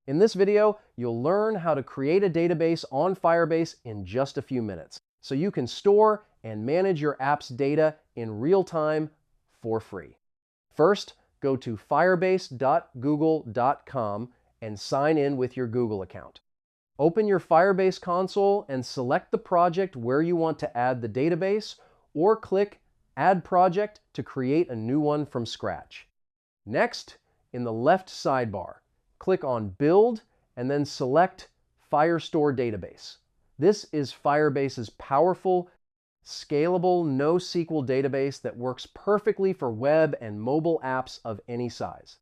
In this video, you'll learn how to create a database on Firebase in just a few minutes, so you can store and manage your app's data in real time for free. First, go to firebase.google.com and sign in with your Google account. Open your Firebase console and select the project where you want to add the database, or click Add Project to create a new one from scratch. Next, in the left sidebar, click on Build and then select Firestore Database. This is Firebase's powerful, scalable NoSQL database that works perfectly for web and mobile apps of any size.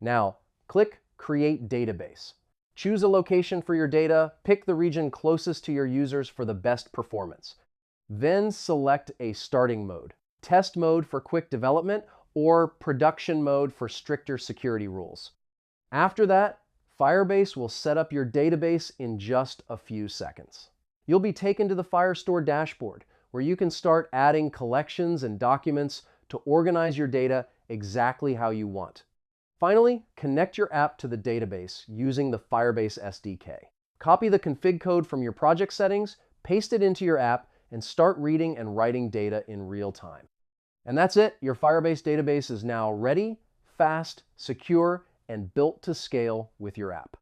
Now, click Create Database. Choose a location for your data, pick the region closest to your users for the best performance. Then select a starting mode, test mode for quick development, or production mode for stricter security rules. After that, Firebase will set up your database in just a few seconds. You'll be taken to the Firestore dashboard, where you can start adding collections and documents to organize your data exactly how you want. Finally, connect your app to the database using the Firebase SDK. Copy the config code from your project settings, paste it into your app, and start reading and writing data in real time. And that's it. Your Firebase database is now ready, fast, secure, and built to scale with your app.